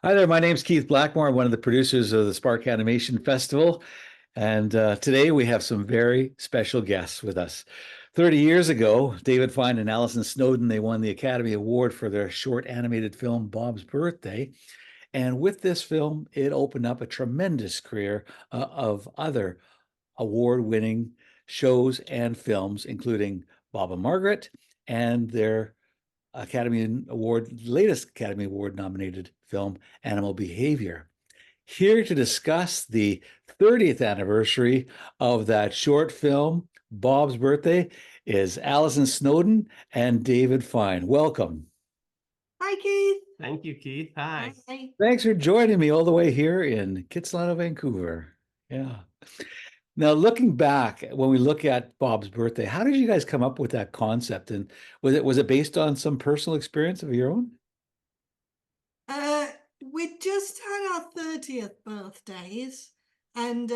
Hi there, my name's Keith Blackmore. I'm one of the producers of the Spark Animation Festival. And today we have some very special guests with us. 30 years ago, David Fine and Alison Snowden, they won the Academy Award for their short animated film, Bob's Birthday. And with this film, it opened up a tremendous career of other award-winning shows and films, including Bob and Margaret and their latest Academy Award nominated film, Animal Behavior. Here to discuss the 30th anniversary of that short film, Bob's Birthday, is Alison Snowden and David Fine. Welcome. Hi, Keith. Thank you, Keith. Hi. Hi. Thanks for joining me all the way here in Kitsilano, Vancouver. Yeah. Now, looking back, when we look at Bob's Birthday, how did you guys come up with that concept? And was it based on some personal experience of your own? We just had our 30th birthdays and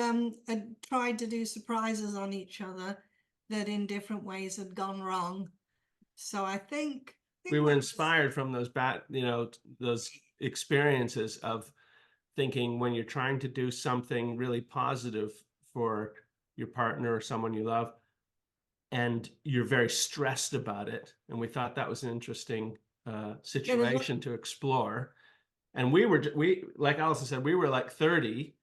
had tried to do surprises on each other that in different ways had gone wrong. So I think We were inspired from those those experiences of thinking when you're trying to do something really positive for your partner or someone you love, and you're very stressed about it. And we thought that was an interesting situation to explore. And we like Alison said, we were like 30,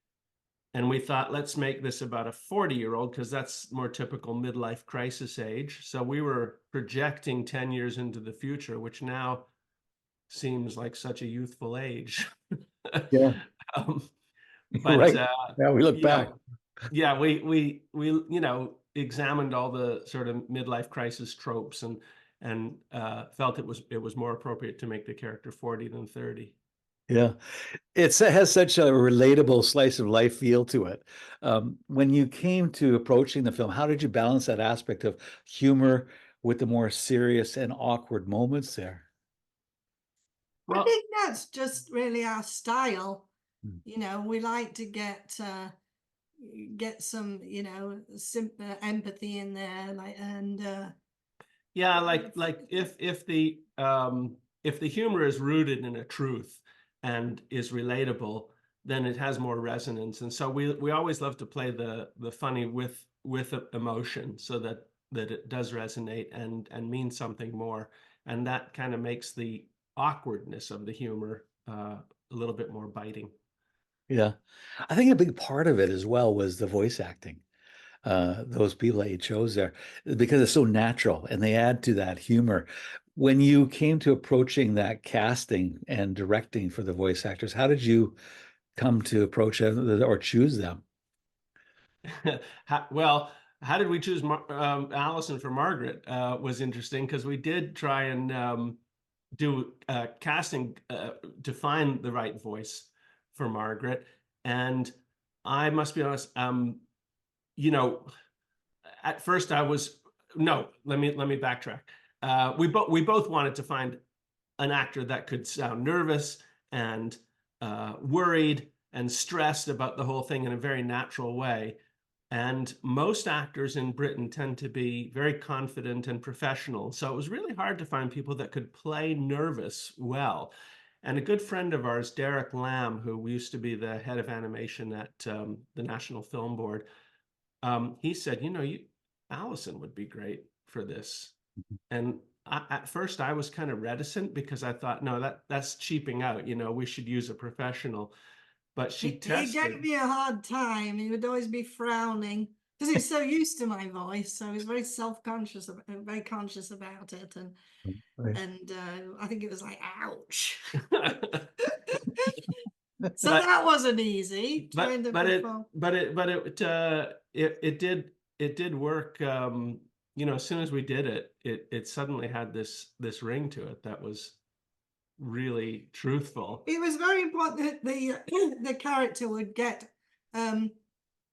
and we thought, let's make this about a 40-year-old because that's more typical midlife crisis age. So we were projecting 10 years into the future, which now seems like such a youthful age. Yeah. But right. Yeah, we look back. Yeah, we examined all the sort of midlife crisis tropes and felt it was more appropriate to make the character 40 than 30. Yeah, it has such a relatable slice of life feel to it. When you came to approaching the film, how did you balance that aspect of humor with the more serious and awkward moments there? I think that's just really our style. Mm. We like to get some, empathy in there, yeah, like if the humor is rooted in a truth and is relatable, then it has more resonance. And so we always love to play the funny with emotion, so that it does resonate and mean something more. And that kind of makes the awkwardness of the humor a little bit more biting. Yeah, I think a big part of it as well was the voice acting. Those people that you chose there, because it's so natural and they add to that humor. When you came to approaching that casting and directing for the voice actors, how did you come to approach it or choose them? Well, how did we choose Alison for Margaret was interesting, because we did try and do casting to find the right voice for Margaret. And I must be honest, at first I was, no, let me backtrack. We both wanted to find an actor that could sound nervous and worried and stressed about the whole thing in a very natural way. And most actors in Britain tend to be very confident and professional. So it was really hard to find people that could play nervous well. And a good friend of ours, Derek Lamb, who used to be the head of animation at the National Film Board, he said, Alison would be great for this. And at first I was kind of reticent, because I thought, no, that's cheaping out. We should use a professional. But she tested. He gave me a hard time. He would always be frowning because he's so used to my voice. So he's very self-conscious, very conscious about it. And I think it was like, ouch. So that wasn't easy. It did work. As soon as we did it, it suddenly had this ring to it that was really truthful. It was very important that the character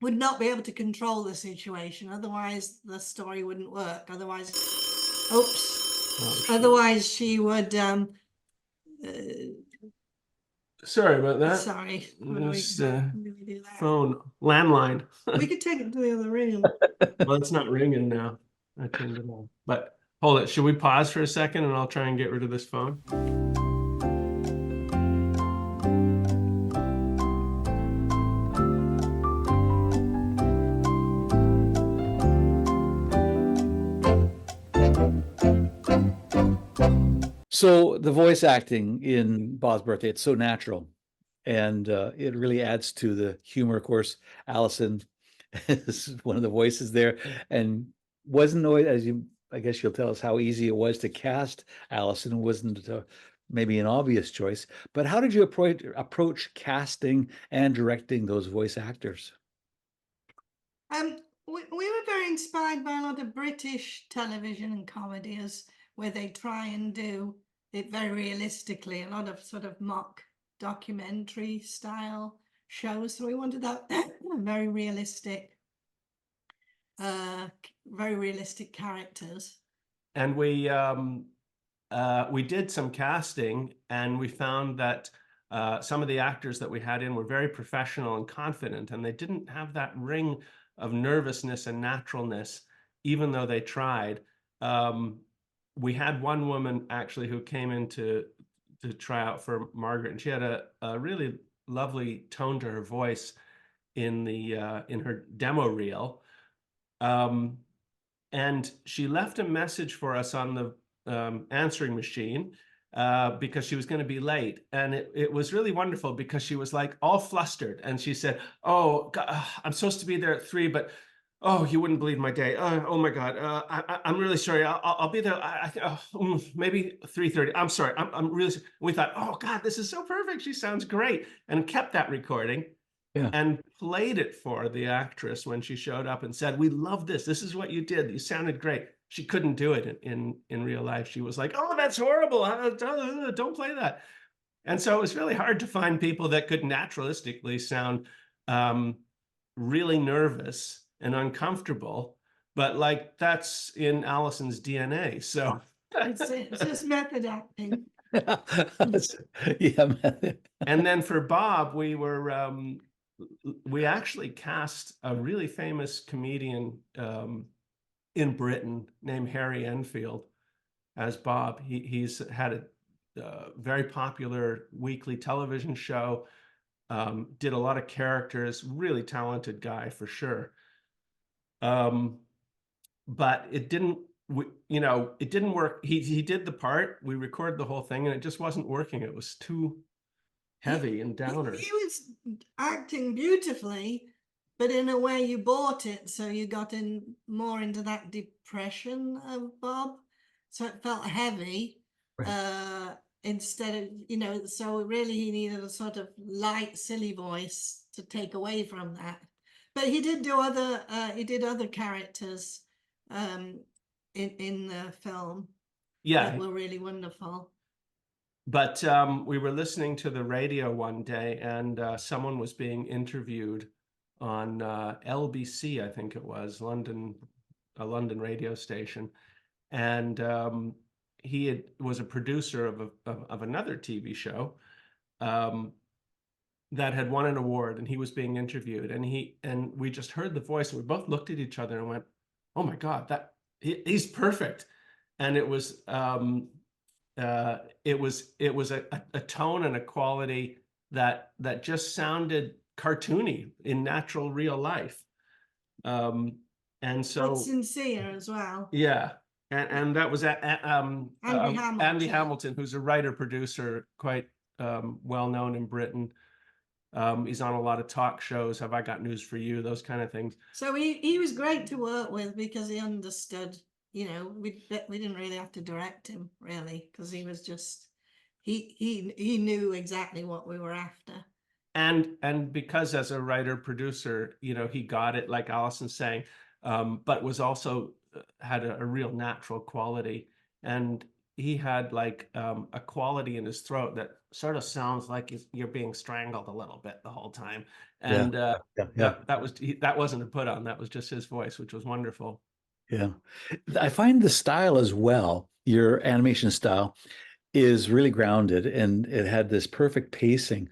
would not be able to control the situation. Otherwise, the story wouldn't work. Otherwise, otherwise she would. Sorry about that. Sorry. This phone landline. We could take it to the other room. Well, it's not ringing now. I turned it on. But hold it. Should we pause for a second and I'll try and get rid of this phone? So the voice acting in Bob's Birthday, it's so natural. And it really adds to the humor. Of course, Alison is one of the voices there. And wasn't always, as you, I guess you'll tell us how easy it was to cast Alison. Wasn't maybe an obvious choice. But how did you approach casting and directing those voice actors? We were very inspired by a lot of British television and comedies where they try and do it very realistically, a lot of sort of mock documentary style shows. So we wanted that very realistic characters. And we did some casting, and we found that some of the actors that we had in were very professional and confident, and they didn't have that ring of nervousness and naturalness, even though they tried. We had one woman actually who came in to try out for Margaret, and she had a really lovely tone to her voice in her demo reel. And she left a message for us on the answering machine because she was going to be late. And it was really wonderful because she was like all flustered. And she said, "Oh, God, I'm supposed to be there at 3, but oh, you wouldn't believe my day. Oh my God, I'm really sorry. I'll be there. Maybe 3:30. I'm sorry. I'm really sorry." We thought, "Oh God, this is so perfect. She sounds great," and kept that recording. Yeah. And played it for the actress when she showed up and said, "We love this. This is what you did. You sounded great." She couldn't do it in real life. She was like, "Oh, that's horrible. Don't play that." And so it was really hard to find people that could naturalistically sound really nervous and uncomfortable. But like that's in Alison's DNA. So It's just method acting. Yeah. And then for Bob, we actually cast a really famous comedian in Britain named Harry Enfield as Bob. He's had a very popular weekly television show, did a lot of characters, really talented guy for sure. But it didn't, it didn't work. He did the part, we recorded the whole thing, and it just wasn't working. It was too heavy and downer. He was acting beautifully, but in a way you bought it, so you got in more into that depression of Bob. So it felt heavy. Right. Instead of, so really he needed a sort of light, silly voice to take away from that. But he did do other characters in the film. Yeah, that were really wonderful. But we were listening to the radio one day, and someone was being interviewed on LBC, I think it was, a London radio station, and he was a producer of another TV show that had won an award, and he was being interviewed, and we just heard the voice, and we both looked at each other and went, "Oh my God, he's perfect," and it was. It was a tone and a quality that just sounded cartoony in natural real life, and so sincere as well. Yeah, and that was Andy Hamilton, who's a writer producer, quite well known in Britain. He's on a lot of talk shows. Have I Got News for You? Those kind of things. So he was great to work with because he understood. We didn't really have to direct him really because he was just he knew exactly what we were after. And because as a writer producer, he got it, like Alison's saying, but was also had a real natural quality, and he had like a quality in his throat that sort of sounds like you're being strangled a little bit the whole time, and that wasn't a put on. That was just his voice, which was wonderful. Yeah. I find the style as well, your animation style is really grounded, and it had this perfect pacing.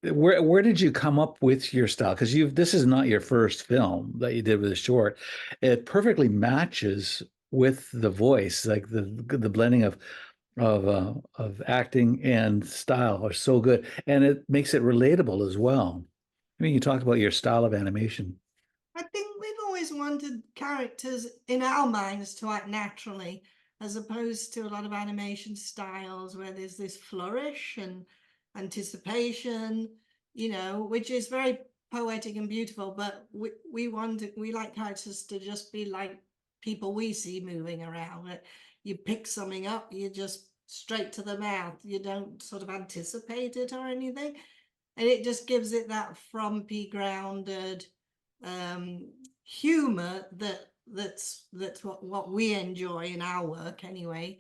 Where did you come up with your style? Because this is not your first film that you did with a short. It perfectly matches with the voice, like the blending of acting and style are so good, and it makes it relatable as well. I mean, you talked about your style of animation. I think we've always always wanted characters in our minds to act naturally, as opposed to a lot of animation styles where there's this flourish and anticipation, you know, which is very poetic and beautiful. But we like characters to just be like people we see moving around. You pick something up, you just straight to the mouth. You don't sort of anticipate it or anything. And it just gives it that frumpy, grounded humor that's what we enjoy in our work anyway.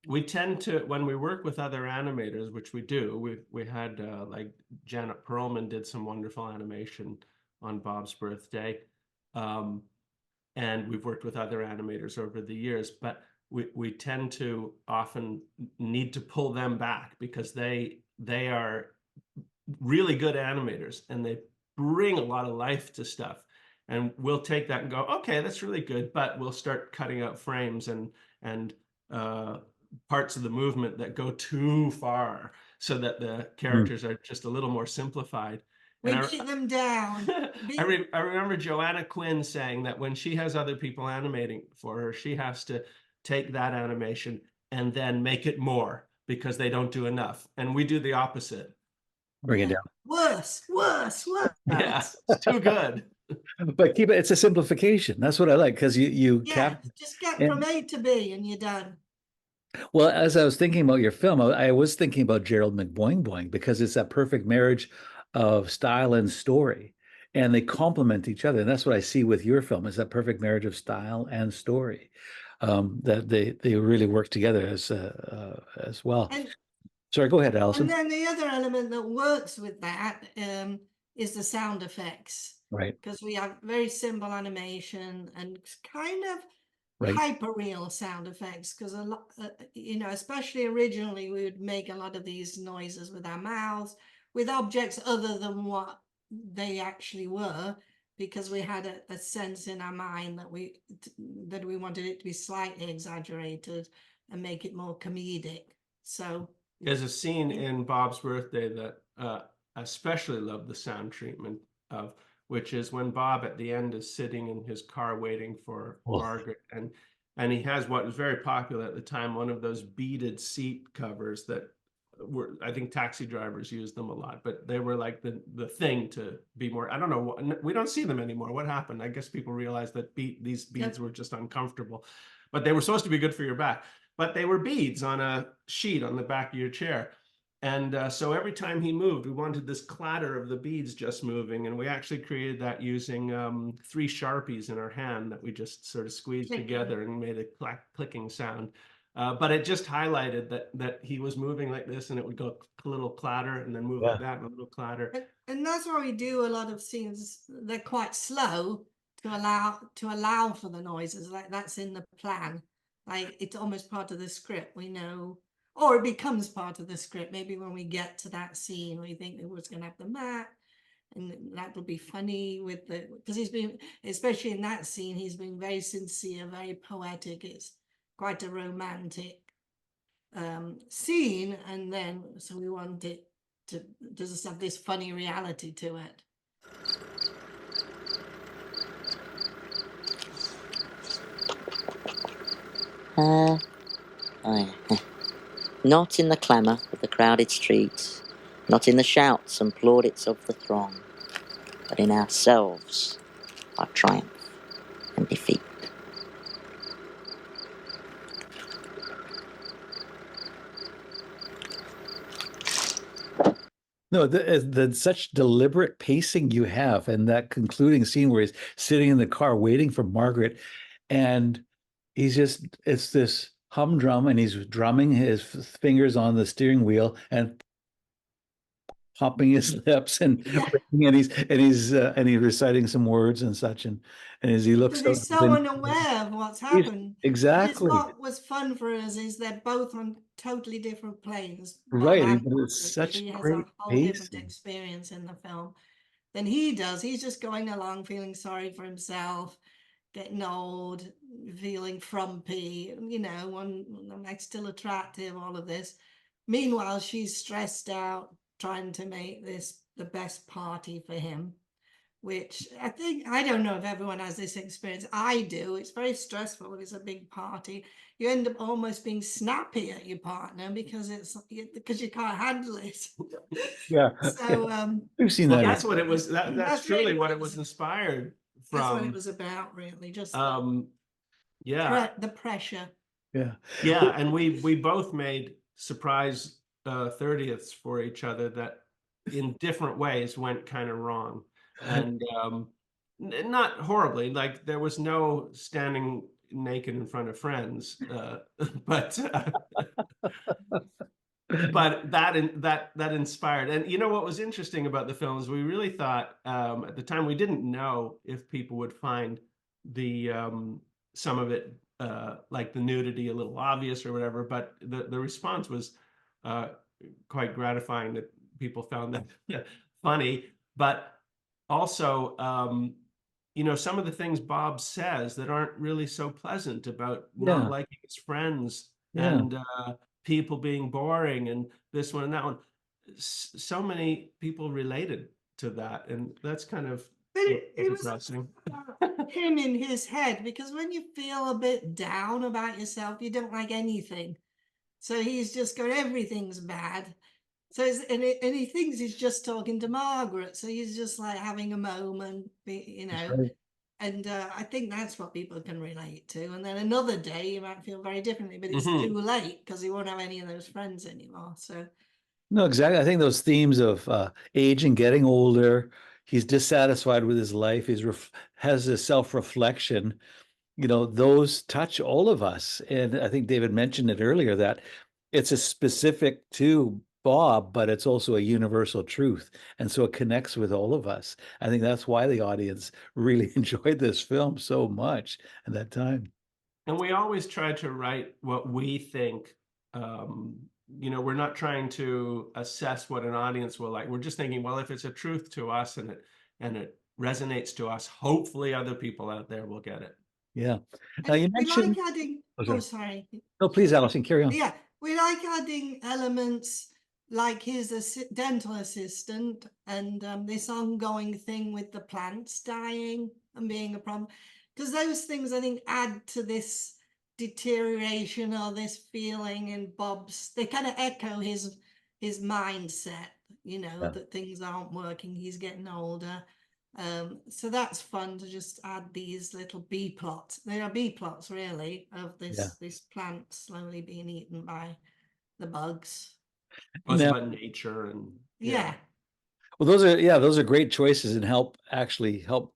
We tend to, when we work with other animators, which we do, we had like Janet Perlman did some wonderful animation on Bob's birthday. And we've worked with other animators over the years, but we tend to often need to pull them back because they are really good animators and they bring a lot of life to stuff. And we'll take that and go, okay, that's really good, but we'll start cutting out frames and parts of the movement that go too far so that the characters are just a little more simplified. We keep them down. I remember Joanna Quinn saying that when she has other people animating for her, she has to take that animation and then make it more because they don't do enough. And we do the opposite. Bring it down. Worse. Yeah, it's too good. But keep it, it's a simplification. That's what I like, because you just get from A to B and you're done. Well, as I was thinking about your film, I was thinking about Gerald McBoing Boing, because it's that perfect marriage of style and story, and they complement each other. And that's what I see with your film, is that perfect marriage of style and story, that they really work together as well. Sorry, go ahead, Alison. And then the other element that works with that is the sound effects. Right. Because we have very simple animation and kind of Right. hyper real sound effects, because a lot, you know, especially originally, we would make a lot of these noises with our mouths, with objects other than what they actually were, because we had a sense in our mind that we wanted it to be slightly exaggerated and make it more comedic. So there's a scene in Bob's birthday that I especially love the sound treatment of, which is when Bob at the end is sitting in his car waiting for Margaret, and he has what was very popular at the time, one of those beaded seat covers that were, I think taxi drivers used them a lot, but they were like the thing to be more, I don't know, we don't see them anymore. What happened? I guess people realized that these beads were just uncomfortable, but they were supposed to be good for your back. But they were beads on a sheet on the back of your chair. And so every time he moved, we wanted this clatter of the beads just moving. And we actually created that using 3 Sharpies in our hand that we just sort of squeezed together and made a clicking sound. But it just highlighted that he was moving like this, and it would go a little clatter and then move like that and a little clatter. And that's why we do a lot of scenes. They're quite slow to allow for the noises. Like that's in the plan. Like it's almost part of the script, we know, or it becomes part of the script. Maybe when we get to that scene, we think it was going to have the mat, and that will be funny with the, because he's been, especially in that scene, he's been very sincere, very poetic. It's quite a romantic scene, and then so we want it to just have this funny reality to it. Not in the clamour of the crowded streets, not in the shouts and plaudits of the throng, but in ourselves, our triumph and defeat. No, the such deliberate pacing you have, and that concluding scene where he's sitting in the car waiting for Margaret, and it's this humdrum, and he's drumming his fingers on the steering wheel and popping his lips and he's reciting some words and such, and as he looks because he's so unaware of what's happened. Exactly. What was fun for us is they're both on totally different planes. Right. It's such she has great a whole different experience in the film than he does. He's just going along feeling sorry for himself, getting old, feeling frumpy, you know, one like still attractive, all of this. Meanwhile, she's stressed out, trying to make this the best party for him. which I think, I don't know if everyone has this experience. I do. It's very stressful if it's a big party. You end up almost being snappy at your partner because you can't handle it. Yeah. So We've seen Well, that. that's what it was. That's That's truly really what what it it was was. inspired that's what it from. was about, really. Just Yeah, the pressure. Yeah. yeah, and we both made surprise 30ths for each other that in different ways went kind of wrong, and not horribly. Like there was no standing naked in front of friends, but that inspired. And you know what was interesting about the film is we really thought at the time we didn't know if people would find the some of it like the nudity a little obvious or whatever, but the response was quite gratifying that people found that funny. But also you know, some of the things Bob says that aren't really so pleasant about not Yeah. liking his friends Yeah. and people being boring and this one and that one. So many people related to that, and that's kind of But it was depressing. him in his head, because when you feel a bit down about yourself, you don't like anything. So he's just got everything's bad. So and he thinks he's just talking to Margaret. So he's just like having a moment, you That's know. right. And I think that's what people can relate to. And then another day you might feel very differently, but it's Mhm. too late because he won't have any of those friends anymore. So No, exactly. I think those themes of age and getting older, he's dissatisfied with his life, has a self-reflection, you know, those touch all of us. And I think David mentioned it earlier that it's a specific to Bob, but it's also a universal truth. And so it connects with all of us. I think that's why the audience really enjoyed this film so much at that time. And we always try to write what we think. You know, we're not trying to assess what an audience will like. We're just thinking, well, if it's a truth to us and it resonates to us, hopefully other people out there will get it. Yeah. Now and you we like mentioned, adding, oh, sorry. no, please, Alison, carry on. Yeah, we like adding elements like his dental assistant and this ongoing thing with the plants dying and being a problem, because those things I think add to this deterioration or this feeling in Bob's. They kind of echo his mindset, you know, Yeah. that things aren't working, he's getting older. So that's fun to just add these little B plots. They are B plots really of Yeah. this plant slowly being eaten by the bugs. Well, it's Now, about nature and Yeah. well, those are great choices and help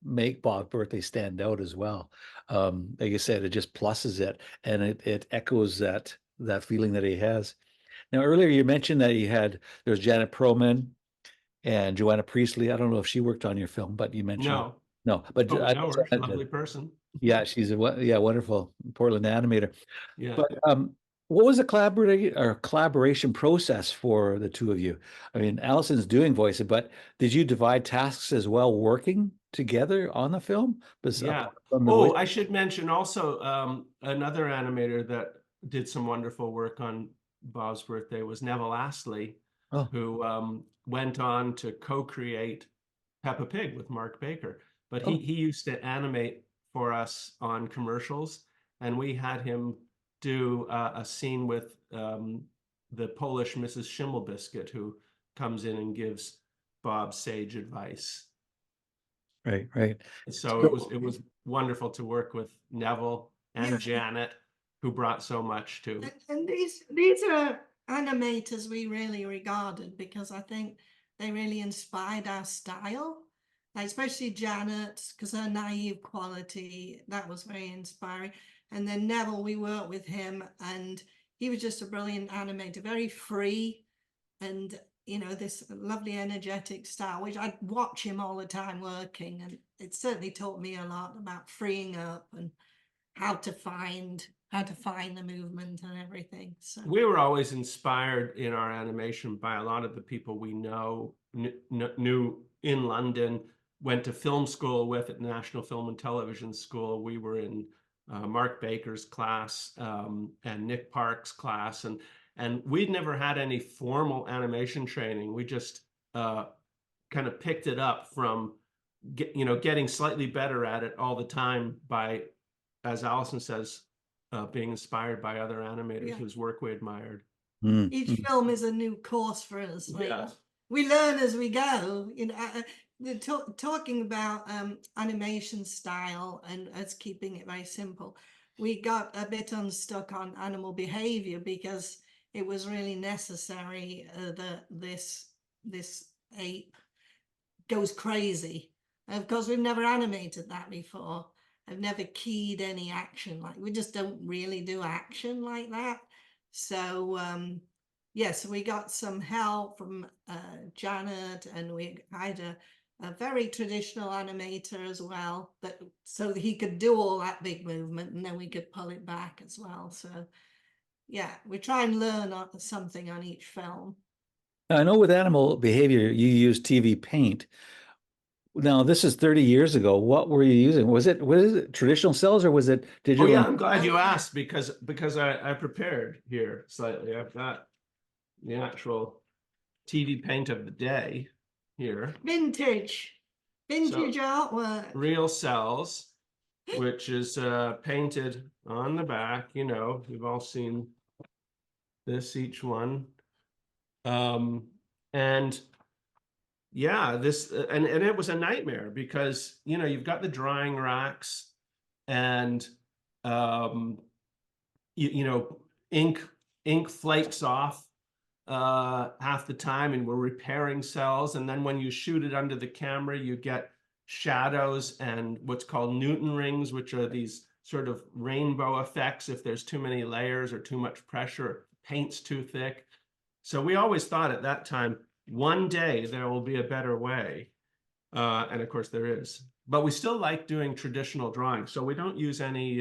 make Bob's birthday stand out as well. Like you said, it just pluses it and it echoes that feeling that he has. Now, earlier you mentioned that there's Janet Perlman and Joanna Priestley. I don't know if she worked on your film, but you mentioned no, no, but but we I know her, lovely person. yeah, she's wonderful Portland animator. Yeah. But what was the collaboration process for the two of you? I mean, Allison's doing voices, but did you divide tasks as well, working together on the film? Yeah. Apart from the Oh, voice? I should mention also another animator that did some wonderful work on Bob's birthday was Neville Astley, Oh, who went on to co-create Peppa Pig with Mark Baker. But oh, he used to animate for us on commercials, and we had him do a scene with the Polish Mrs. Schimmelbiscuit, who comes in and gives Bob sage advice. right, right. So So, it was wonderful to work with Neville and Yeah. Janet, who brought so much to. And these are animators we really regarded because I think they really inspired our style. Like especially Janet, because her naive quality, that was very inspiring. And then Neville, we worked with him and he was just a brilliant animator, very free and you know, this lovely energetic style, which I'd watch him all the time working, and it certainly taught me a lot about freeing up and how to find the movement and everything. So We were always inspired in our animation by a lot of the people we knew in London, went to film school with at National Film and Television School. We were in Mark Baker's class and Nick Park's class, and we'd never had any formal animation training. We just kind of picked it up from getting slightly better at it all the time by, as Alison says, being inspired by other animators Yeah. whose work we admired. Mm, Each mm. film is a new course for us. Yeah. We learn as we go. Talking about animation style and us keeping it very simple, we got a bit unstuck on animal behavior because it was really necessary that this ape goes crazy. Of course, we've never animated that before. I've never keyed any action, like we just don't really do action like that. So yes, we got some help from Janet, and we had a very traditional animator as well, so that he could do all that big movement, and then we could pull it back as well. So yeah, we try and learn something on each film. I know with animal behavior, you use TV paint. Now, this is 30 years ago. What were you using? Was it traditional cells or was it Oh digital? yeah, I'm glad you asked because I prepared here slightly. I've got the actual TV paint of the day here. Vintage artwork. Real cells, which is painted on the back. You've all seen this, each one. And yeah, this and it was a nightmare because you've got the drying racks and ink flakes off half the time, and we're repairing cells, and then when you shoot it under the camera you get shadows and what's called Newton rings, which are these sort of rainbow effects if there's too many layers or too much pressure, paint's too thick. So we always thought at that time, one day there will be a better way. And of course there is. But we still like doing traditional drawing. So we don't use any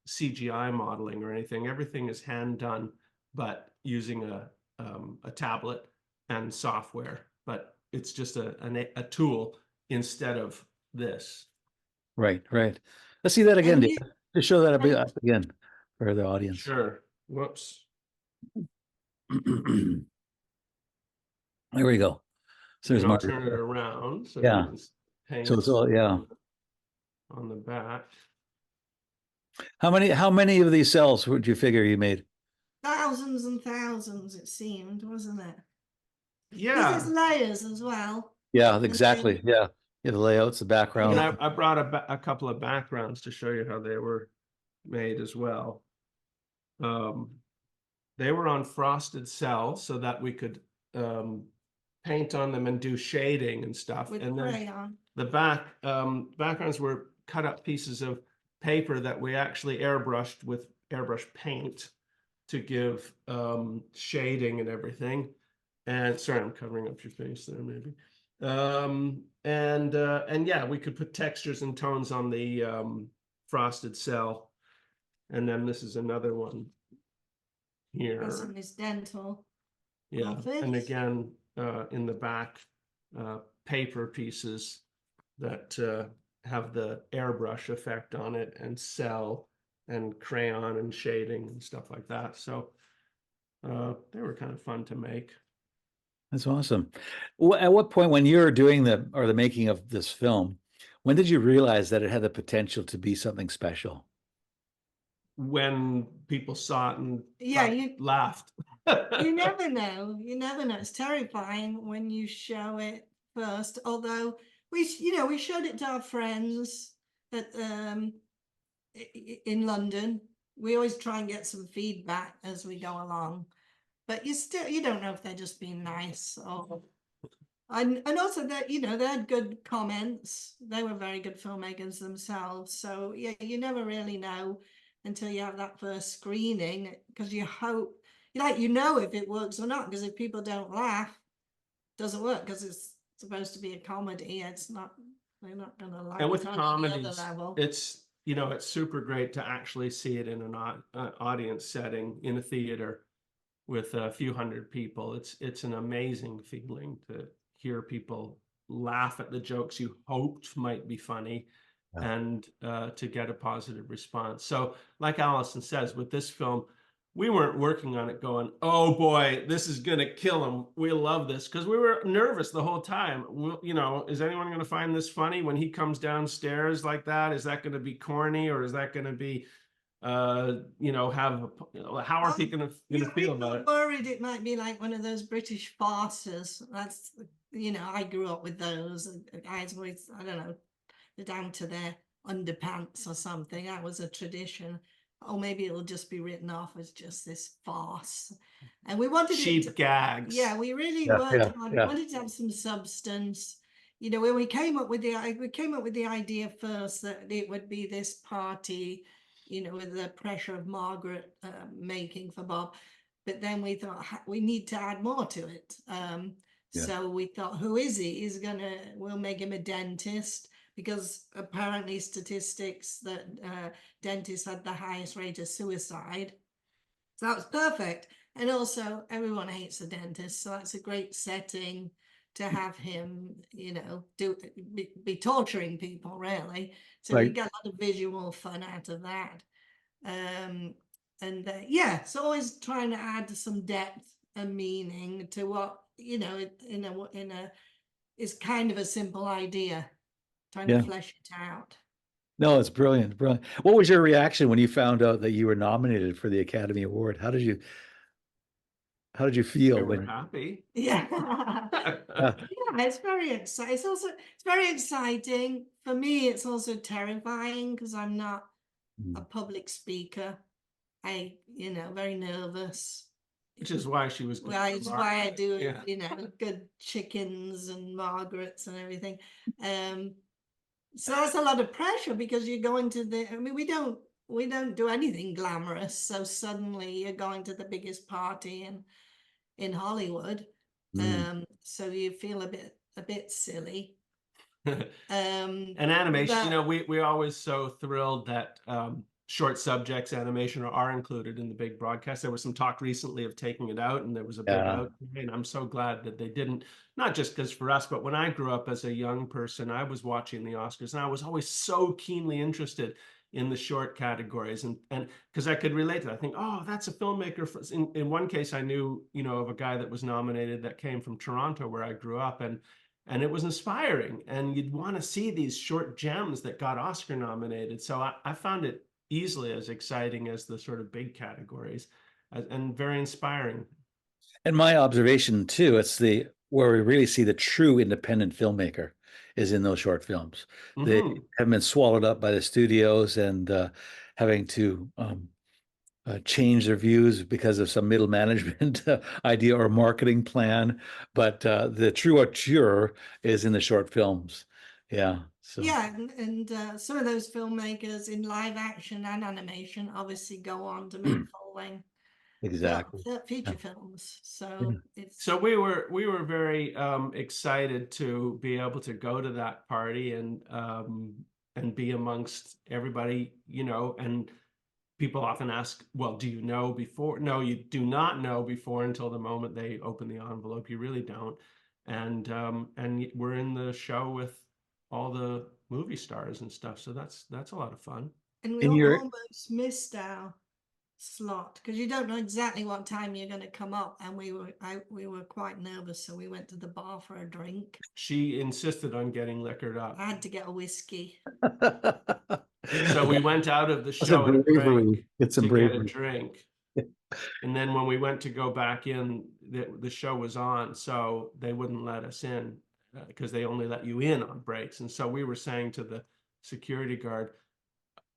CGI modeling or anything. Everything is hand done, but using a tablet and software. But it's just a tool instead of this. Right. Let's see that again, And Dave. Just show that a bit again for the audience. Sure. Whoops. There we go. So there's I'll Margaret. turn it around so Yeah. you can paint So it's all, yeah. on the back. How many of these cells would you figure you made? thousands and thousands, it seemed, wasn't it? Yeah. Because it's layers as well. Yeah, exactly. Yeah. The layouts, the background. And I brought a couple of backgrounds to show you how they were made as well. They were on frosted cells so that we could paint on them and do shading and stuff. With and then crayon. the backgrounds were cut up pieces of paper that we actually airbrushed with airbrush paint to give shading and everything. And sorry, I'm covering up your face there, maybe. And yeah, we could put textures and tones on the frosted cell. And then this is another one here. That's in his dental. Yeah, office. and again, in the back, paper pieces that have the airbrush effect on it, and cell and crayon and shading and stuff like that. So they were kind of fun to make. That's awesome. At what point, when you're doing the making of this film, when did you realize that it had the potential to be something special? When people saw it and you laughed. You never know. It's terrifying when you show it first. Although we showed it to our friends at in London. We always try and get some feedback as we go along, but you don't know if they're just being nice or. And also that they had good comments. They were very good filmmakers themselves. So yeah, you never really know until you have that first screening, because you hope if it works or not, because if people don't laugh, it doesn't work, because it's supposed to be a comedy. It's not, they're not going to like And with it on comedies, any other level. it's super great to actually see it in an audience setting in a theater with a few hundred people. It's an amazing feeling to hear people laugh at the jokes you hoped might be funny. Yeah. And to get a positive response. So like Alison says, with this film, we weren't working on it going, oh boy, this is going to kill him. We love this, because we were nervous the whole time. You know, is anyone going to find this funny when he comes downstairs like that? Is that going to be corny, or is that going to be, you know, how are people going to feel about it? Worried it might be like one of those British farces. That's, you know, I grew up with those. Guys always, I don't know, they're down to their underpants or something. That was a tradition. Or maybe it'll just be written off as just this farce. And we wanted Cheap gags. Yeah, we really Yeah, worked hard. We yeah. wanted to have some substance. You know, when we came up with the idea first that it would be this party, you know, with the pressure of Margaret making for Bob. But then we thought we need to add more to it. So we thought, who is he? We'll make him a dentist, because apparently statistics that dentists had the highest rate of suicide. So that was perfect. And also everyone hates the dentist. So that's a great setting to have him, you know, be torturing people, really. So we get a lot of visual fun out of that. So always trying to add some depth and meaning to what, you know, is kind of a simple idea, trying to flesh it out. No, it's brilliant, brilliant. What was your reaction when you found out that you were nominated for the Academy Award? How did you feel We when? were happy. Yeah. Yeah, it's very exciting. It's very exciting. For me, it's also terrifying because I'm not a public speaker. You know, very nervous. Which is why she was. Well, it's why I do, Yeah. you know, good chickens and Margarets and everything. So that's a lot of pressure because you're going to I mean, we don't do anything glamorous. So suddenly you're going to the biggest party in Hollywood. So you feel a bit silly. And animation, but- you know, we're always so thrilled that short subjects animation are included in the big broadcast. There was some talk recently of taking it out, and there was a big outcry, and I'm so glad that they didn't, not just because for us, but when I grew up as a young person, I was watching the Oscars, and I was always so keenly interested in the short categories, and because I could relate to that. I think, oh, that's a filmmaker. In one case, I knew, you know, of a guy that was nominated that came from Toronto, where I grew up, and it was inspiring, and you'd want to see these short gems that got Oscar nominated. So I found it easily as exciting as the sort of big categories, and very inspiring. And my observation too, it's where we really see the true independent filmmaker is in those short films. They have been swallowed up by the studios and having to change their views because of some middle management idea or marketing plan. But the true auteur is in the short films. Yeah. So. Yeah, and some of those filmmakers in live action and animation obviously go on to make full-length feature films. So so we were very excited to be able to go to that party and be amongst everybody, you know. And people often ask, well, do you know before? No, you do not know before until the moment they open the envelope. You really don't. And we're in the show with all the movie stars and stuff, so that's a lot of fun. And we almost missed our slot because you don't know exactly what time you're going to come up, and we were quite nervous, so we went to the bar for a drink. She insisted on getting liquored up. I had to get a whiskey. So we went out of the show and get a drink. And then when we went to go back in, the show was on, so they wouldn't let us in because they only let you in on breaks. And so we were saying to the security guard,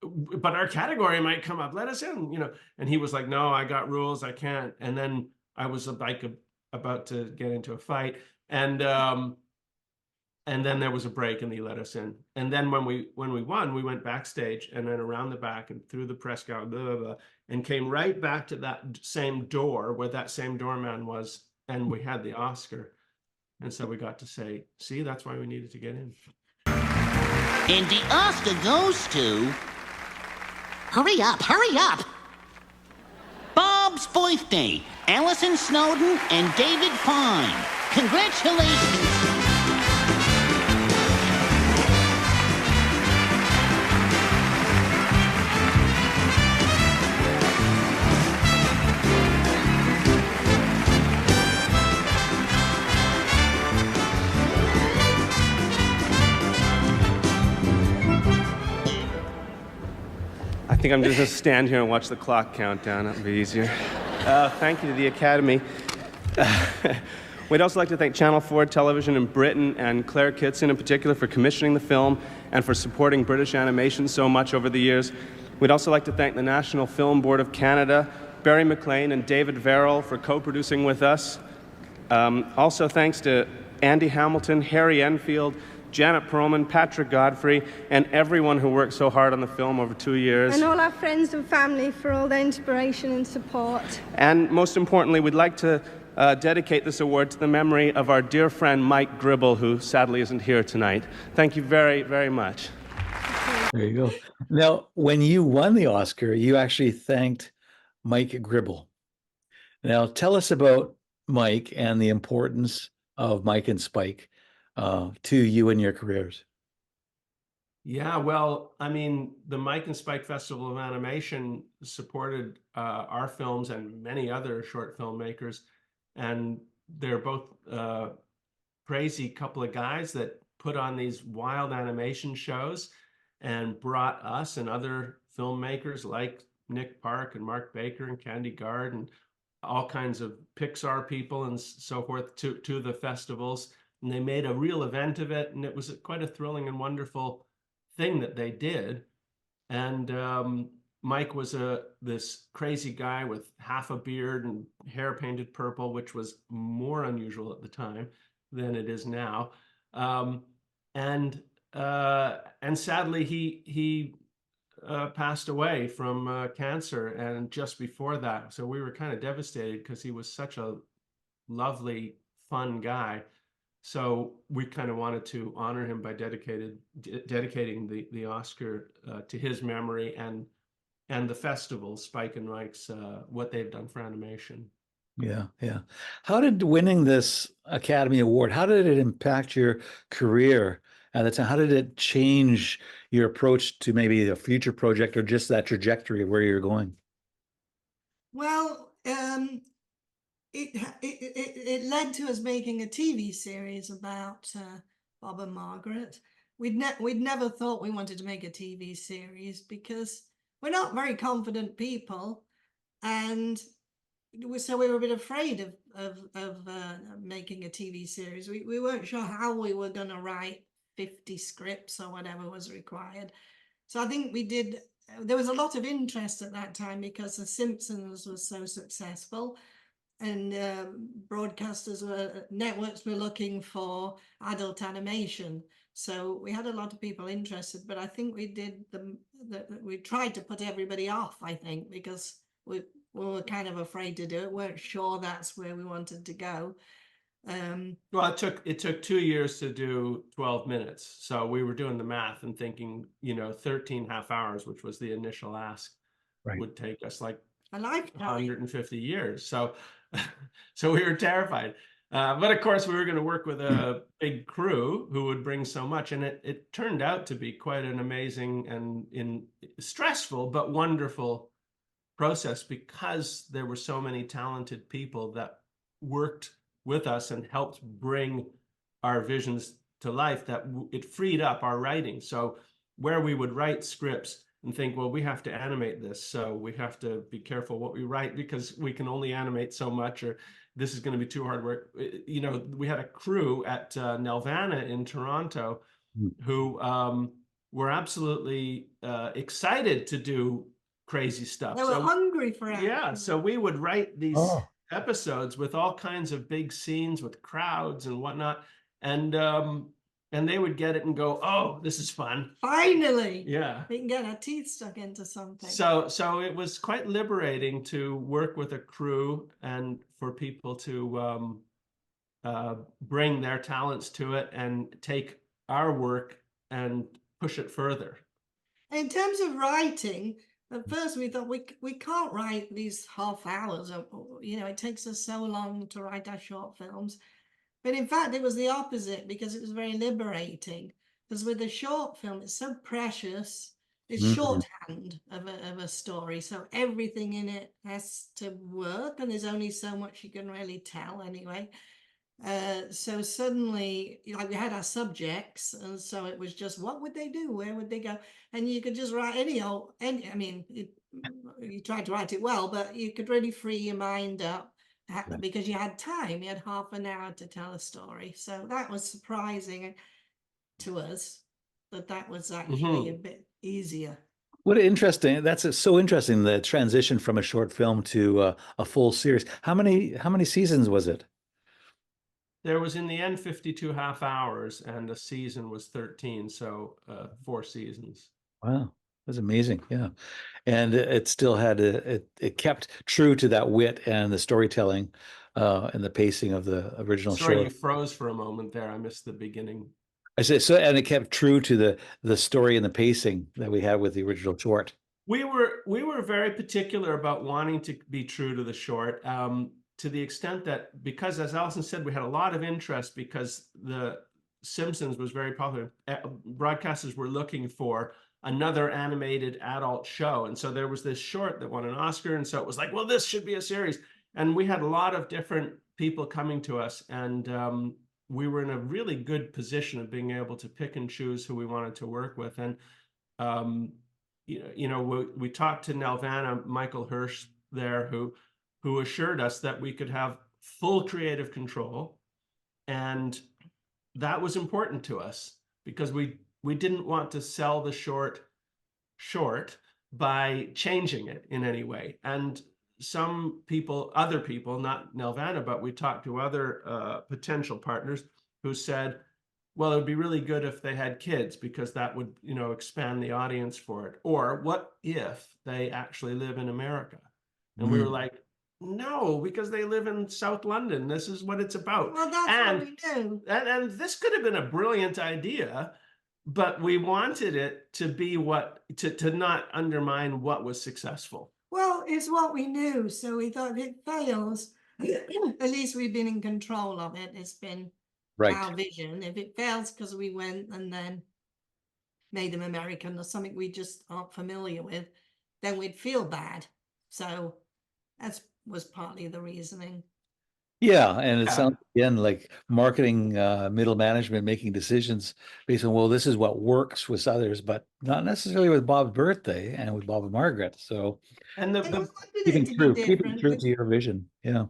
but our category might come up, let us in, you know. And he was like, no, I got rules, I can't. And then I was like about to get into a fight, and then there was a break and he let us in. And then when we won, we went backstage and then around the back and through the press gallery, blah, blah, blah, and came right back to that same door where that same doorman was, and we had the Oscar. And so we got to say, see, that's why we needed to get in. And the Oscar goes to... Hurry up, hurry up! Bob's birthday, Alison Snowden and David Fine. Congratulations! think I'm just going to stand here and watch the clock count down. That'll be easier. Thank you to the Academy. We'd also like to thank Channel 4 Television in Britain and Claire Kitson in particular for commissioning the film and for supporting British animation so much over the years. We'd also like to thank the National Film Board of Canada, Barry McLean and David Verrill for co-producing with us. Also thanks to Andy Hamilton, Harry Enfield, Janet Perlman, Patrick Godfrey, and everyone who worked so hard on the film over 2 years. And all our friends and family for all their inspiration and support. And most importantly, we'd like to dedicate this award to the memory of our dear friend Mike Gribble, who sadly isn't here tonight. Thank you very, very much. There you go. Now, when you won the Oscar, you actually thanked Mike Gribble. Now, tell us about Mike and the importance of Mike and Spike to you and your careers. Yeah, well, I mean, the Mike and Spike Festival of Animation supported our films and many other short filmmakers. And they're both crazy couple of guys that put on these wild animation shows and brought us and other filmmakers like Nick Park and Mark Baker and Candy Gard and all kinds of Pixar people and so forth to the festivals. And they made a real event of it. And it was quite a thrilling and wonderful thing that they did. And Mike was this crazy guy with half a beard and hair painted purple, which was more unusual at the time than it is now. And sadly, he passed away from cancer, and just before that. So we were kind of devastated because he was such a lovely, fun guy. So we kind of wanted to honor him by dedicating the Oscar to his memory and the festival, Spike and Mike's, what they've done for animation. Yeah, yeah. How did winning this Academy Award, how did it impact your career at the time? How did it change your approach to maybe a future project or just that trajectory of where you're going? Well, it led to us making a TV series about Bob and Margaret. We'd never thought we wanted to make a TV series because we're not very confident people, and so we were a bit afraid of making a TV series. We weren't sure how we were going to write 50 scripts or whatever was required. So I think there was a lot of interest at that time because The Simpsons was so successful, and networks were looking for adult animation. So we had a lot of people interested, but I think we tried to put everybody off, I think, because we were kind of afraid to do it. Weren't sure that's where we wanted to go. Well, it took 2 years to do 12 minutes. So we were doing the math and thinking, 13 half hours, which was the initial ask, Right. would take us like a lifetime. 150 years. So we were terrified. But of course, we were going to work with a big crew who would bring so much. And it turned out to be quite an amazing and stressful, but wonderful process because there were so many talented people that worked with us and helped bring our visions to life, that it freed up our writing. So where we would write scripts and think, well, we have to animate this, so we have to be careful what we write because we can only animate so much, or this is going to be too hard work. We had a crew at Nelvana in Toronto who were absolutely excited to do crazy stuff. They were hungry for it. Yeah, so we would write these episodes with all kinds of big scenes with crowds and whatnot, and they would get it and go, "Oh, this is fun! Finally, yeah, we can get our teeth stuck into something." So it was quite liberating to work with a crew and for people to bring their talents to it and take our work and push it further. In terms of writing, at first we thought we can't write these half hours. It takes us so long to write our short films. But in fact, it was the opposite because it was very liberating. Because with a short film, it's so precious. It's shorthand of a story. So everything in it has to work. And there's only so much you can really tell anyway. So suddenly, like, we had our subjects, and so it was just, what would they do? Where would they go? And you could just write I mean, you tried to write it well, but you could really free your mind up Right. because you had time. You had half an hour to tell a story. So that was surprising to us, but that was actually a bit easier. What interesting. That's so interesting, the transition from a short film to a full series. How many seasons was it? There was in the end 52 half hours, and the season was 13, so 4 seasons. Wow, that's amazing. Yeah. And it still had it kept true to that wit and the storytelling and the pacing of the original Sorry, you short. froze for a moment there. I missed the beginning. I said so, and it kept true to the story and the pacing that we had with the original short. We were very particular about wanting to be true to the short, to the extent that, because as Alison said, we had a lot of interest because the Simpsons was very popular. Broadcasters were looking for another animated adult show, and so there was this short that won an Oscar, and so it was like, well, this should be a series. And we had a lot of different people coming to us, and we were in a really good position of being able to pick and choose who we wanted to work with. And we talked to Nelvana, Michael Hirsch there, who assured us that we could have full creative control, and that was important to us because we didn't want to sell the short by changing it in any way. And some people, other people, not Nelvana, but we talked to other potential partners who said, well, it would be really good if they had kids because that would, expand the audience for it. Or what if they actually live in America? And we were like, no, because they live in South London. This is what it's about. Well, that's what we do. And this could have been a brilliant idea, but we wanted it to be to not undermine what was successful. Well, it's what we knew. So we thought if it fails, at least we've been in control of it. It's been our vision. If it fails because we went and then made them American or something we just aren't familiar with, then we'd feel bad. So that was partly the reasoning. Yeah, and it sounds again like marketing, middle management making decisions based on, well, this is what works with others, but not necessarily with Bob's Birthday and with Bob and Margaret. So And we wanted keeping it to true, be keeping different. true to your vision. Yeah.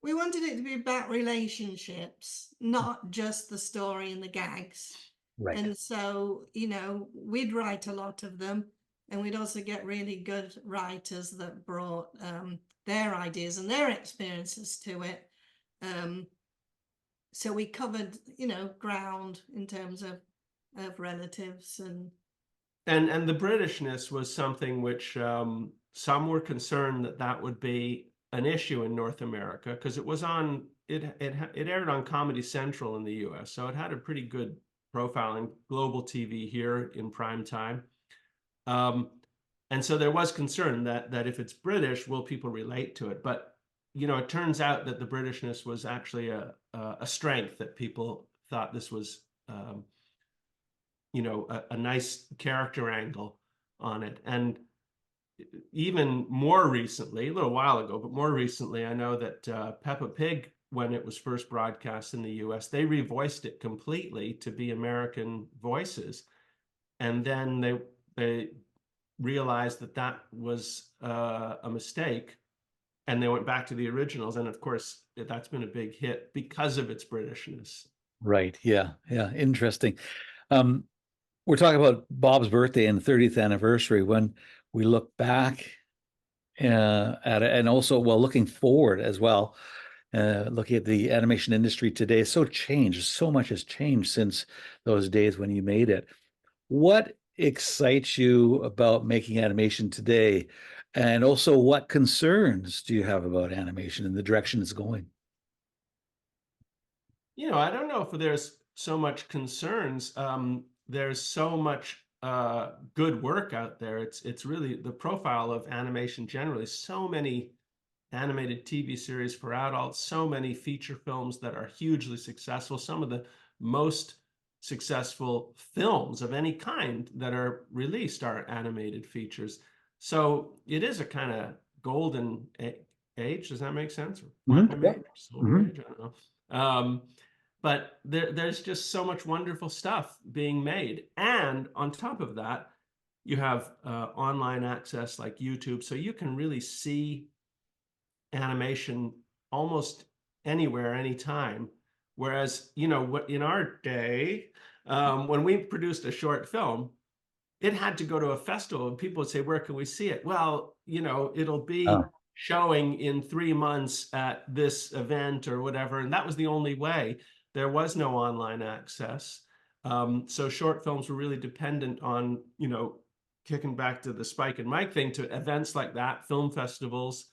We wanted it to be about relationships, not just the story and the gags. Right. And so, we'd write a lot of them, and we'd also get really good writers that brought their ideas and their experiences to it. So we covered, ground in terms of relatives and the Britishness was something which some were concerned that would be an issue in North America because it was on it aired on Comedy Central in the US, so it had a pretty good profile in global TV here in prime time. And so there was concern that if it's British, will people relate to it? But it turns out that the Britishness was actually a strength, that people thought this was a nice character angle on it. And even more recently, a little while ago, but more recently, I know that Peppa Pig, when it was first broadcast in the US, they revoiced it completely to be American voices. And then they realized that was a mistake, and they went back to the originals. And of course, that's been a big hit because of its Britishness. Right. Yeah. Yeah. Interesting. We're talking about Bob's Birthday and the 30th anniversary. When we look back at it, and also, well, looking forward as well, looking at the animation industry today, so changed. So much has changed since those days when you made it. What excites you about making animation today? And also, what concerns do you have about animation and the direction it's going? I don't know if there's so much concerns. There's so much good work out there. It's really the profile of animation generally. So many animated TV series for adults, so many feature films that are hugely successful, some of the most successful films of any kind that are released are animated features. So it is a kind of golden age. Does that make sense? Mhm. Age, silver Mhm. age, I don't know. But there's just so much wonderful stuff being made. And on top of that, you have online access like YouTube. So you can really see animation almost anywhere, anytime. Whereas, what in our day, when we produced a short film, it had to go to a festival and people would say, where can we see it? Well, it'll be Oh, showing in 3 months at this event or whatever. And that was the only way. There was no online access. So short films were really dependent on, kicking back to the Spike and Mike thing, to events like that, film festivals,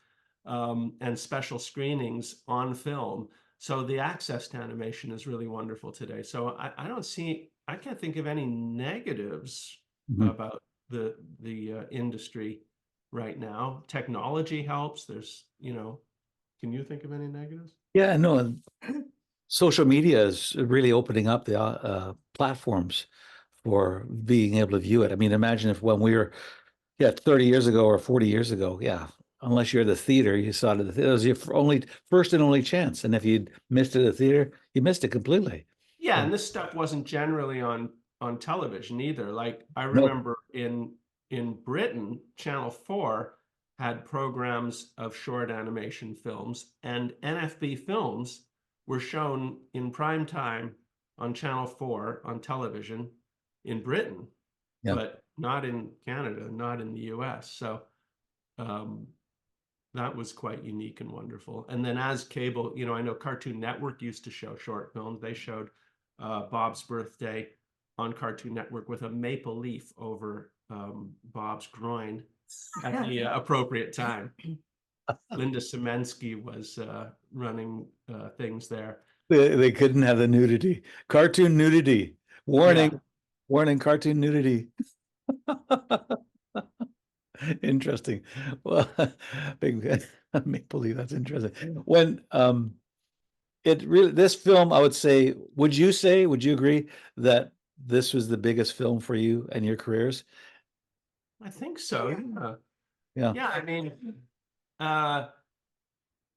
and special screenings on film. So the access to animation is really wonderful today. So I can't think of any negatives mhm. about the industry right now. Technology helps. Can you think of any negatives? Yeah, no, and social media is really opening up the platforms for being able to view it. I mean, imagine if when we were, 30 years ago or 40 years ago, unless you're at the theater, you saw it at the theater. It was your only first and only chance. And if you'd missed it at the theater, you missed it completely. Yeah, So, and this stuff wasn't generally on television either. Like I no, remember in Britain, Channel 4 had programs of short animation films, and NFB films were shown in prime time on Channel 4 on television in Britain, yeah, but not in Canada, not in the US. So um, that was quite unique and wonderful. And then as cable, I know Cartoon Network used to show short films. They showed Bob's Birthday on Cartoon Network with a maple leaf over Bob's groin at the appropriate time. Linda Semensky was running things there. they couldn't have the nudity. Cartoon nudity. Warning, Yeah. warning, cartoon nudity. Interesting. Well, big maple leaf, that's interesting. When it really, this film, I would say, would you agree that this was the biggest film for you and your careers? I think so. Yeah. Yeah. Yeah. I mean,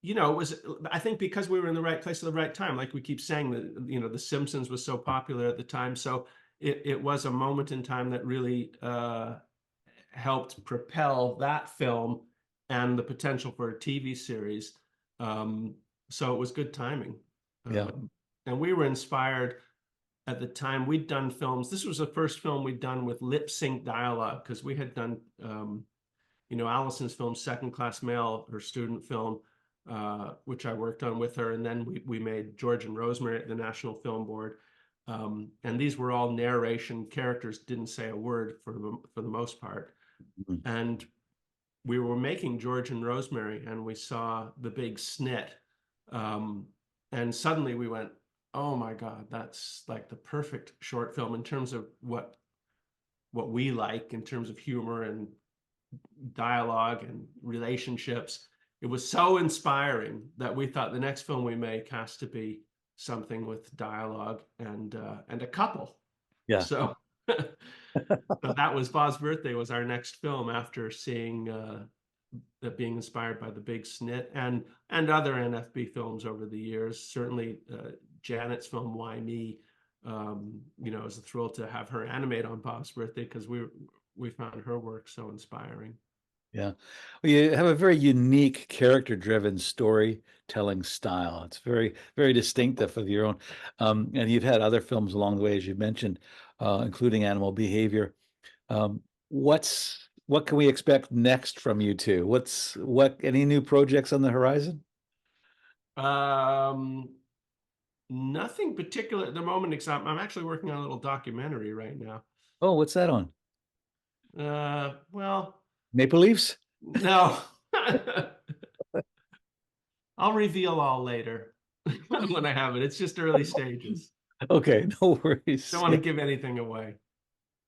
it was, I think because we were in the right place at the right time, like we keep saying that, The Simpsons was so popular at the time. So it was a moment in time that really helped propel that film and the potential for a TV series. So it was good timing. Yeah. And we were inspired at the time. We'd done films. This was the first film we'd done with lip sync dialogue, because we had done, Alison's film, Second Class Mail, her student film, which I worked on with her. And then we made George and Rosemary at the National Film Board. And these were all narration. Characters didn't say a word for the most part. Mhm. And we were making George and Rosemary, and we saw the big snit. And suddenly we went, oh my God, that's like the perfect short film in terms of what we like, in terms of humor and dialogue and relationships. It was so inspiring that we thought the next film we make has to be something with dialogue and a couple. Yeah. So so that was Bob's Birthday was our next film after seeing being inspired by the big snit and other NFB films over the years. Certainly Janet's film Why Me, it was a thrill to have her animate on Bob's Birthday, because we found her work so inspiring. Yeah. Well, you have a very unique character-driven storytelling style. It's very, very distinctive of your own. And you've had other films along the way, as you mentioned, including Animal Behavior. What can we expect next from you two? Any new projects on the horizon? Nothing particular at the moment, except I'm actually working on a little documentary right now. Oh, what's that on? Well, Maple Leafs? no. I'll reveal all later when I have it. It's just early stages. Okay, no worries. Don't want to give anything away.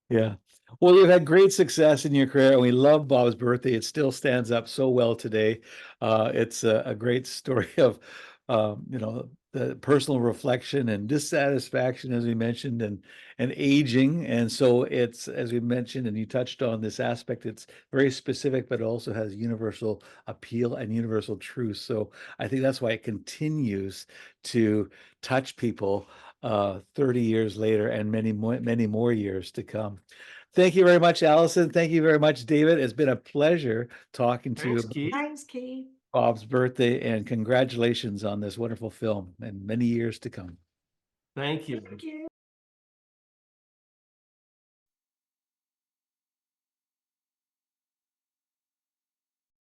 Yeah. Well, you've had great success in your career, and we love Bob's Birthday. It still stands up so well today. It's a great story of you know, the personal reflection and dissatisfaction, as we mentioned, and aging. And so it's, as we mentioned, and you touched on this aspect, it's very specific, but it also has universal appeal and universal truth. So I think that's why it continues to touch people 30 years later and many more years to come. Thank you very much, Alison. Thank you very much, David. It's been a pleasure talking to you. Thanks, Keith. Thanks, Keith. Bob's birthday, and congratulations on this wonderful film and many years to come. Thank you. Thank you.